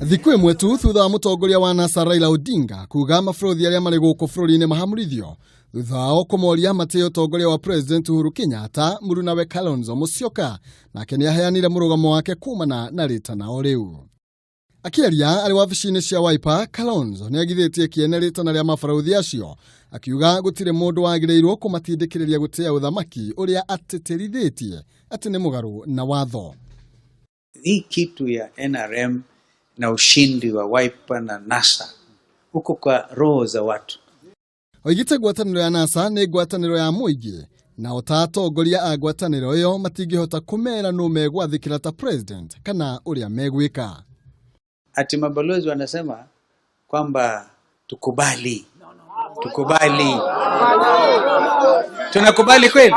Thikũ ĩmwe tu thutha wa Mutongoria wa NASA Raila Odinga kuuga maburuthi arĩa marĩ gũkũ bũrũri-inĩ mahamũrithio thutha wao kũmoria matĩĩ ũtongoria wa President Uhuru Kenyatta, Wiper Kalonzo Musyoka, nake nĩaheanire mũrũgamo wake kumana na ritana o rĩu. Akĩaria arĩ wabici-inĩ cia Wiper, Kalonzo nĩagithĩtie kiene ritana rĩa maburuthi acio, akiuga gũtirĩ mũndũ wagĩrĩirwo kũmatindĩkĩrĩria gũtĩa ũthamaki ũrĩa atĩtĩrithĩtie atĩ nĩ mũgarũ na watho. Hii kitu ya NRM na ushindi wa Wiper na NASA huko kwa roho za watu. Oigite ngwataniro ya NASA nĩ ngwataniro ya mũingĩ, na atongoria a ngwataniro ĩyo matingĩhota kumeera no megwathĩkĩra ta president kana ũrĩa megwika. Ati mabalozi wanasema kwamba tukubali. Tunakubali kweli?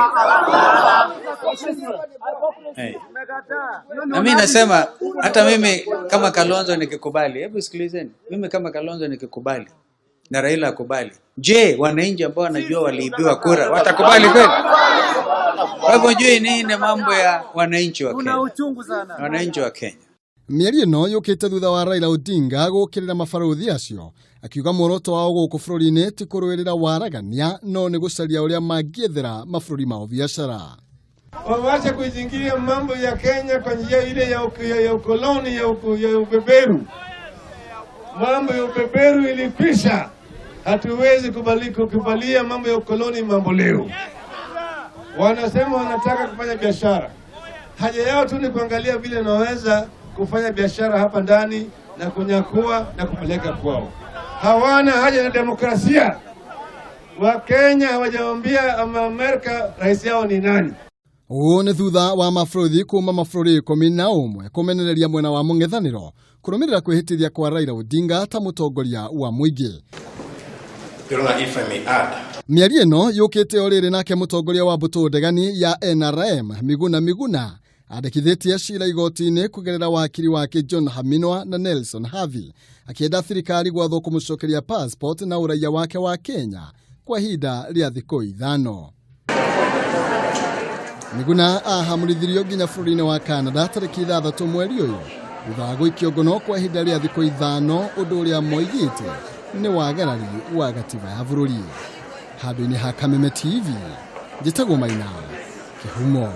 Na mimi nasema hata mimi kama Kalonzo nikikubali, hebu sikilizeni, mimi kama Kalonzo nikikubali na Raila akubali, je, wananchi ambao wanajua waliibiwa kura watakubali kweli? Kwa hivyo juu nini mambo ya wananchi wa Kenya? Una uchungu sana. Wananchi wa Kenya. Mĩario ĩno yũkĩte thutha wa Raila Odinga gũkĩrĩra mabaruthi acio, akiuga muoroto wao gũkũ bũrũri-inĩ ti kũrũĩrĩra waragania no nĩ gũcaria ũrĩa mangĩethera mabũrũri mao biashara. Waache kuingilia mambo ya Kenya kwa njia ile ya ukoloni ya ubeberu. Mambo ya ubeberu ilikwisha. Hatuwezi kukubalia mambo ya ukoloni mambo leo. Wanasema wanataka kufanya biashara. Haja yao tu ni kuangalia vile naweza kufanya biashara hapa ndani na kunyakua na kupeleka kwao. Hawana haja na demokrasia. Wakenya hawajaambia Amerika rais yao ni nani. Ũũ nĩ thutha wa maburuthi kuma mabũrũri 11 kũmenereria mwena wa mung'ethaniro kũrũmĩrĩra kwĩhĩtithia kwa Raila Odinga ta mũtongoria wa mũingĩ. Mĩario ĩno yũkĩte o rĩrĩ nake mũtongoria wa mbũtũ ndegani ya NRM Miguna andĩkithĩtie cira igoti-inĩ kũgerera wakiri wake John Haminwa na Nelson Havi, akĩenda thirikari gwathwo kũmũcokeria passport na ũraiya wake wa Kenya kwa ihinda rĩa thikũ 5. Miguna ahamũrithirio nginya bũrũri-inĩ wa Canada tarĩki 6 mweri ũyũ thutha wa gũikio ngono kwa ihinda rĩa thikũ 5, ũndũ ũrĩa moigĩte nĩ wagarari wa gatiba ya bũrũri. Handũ-inĩ ha Kameme TV, njĩtagwo Maina Kihumo.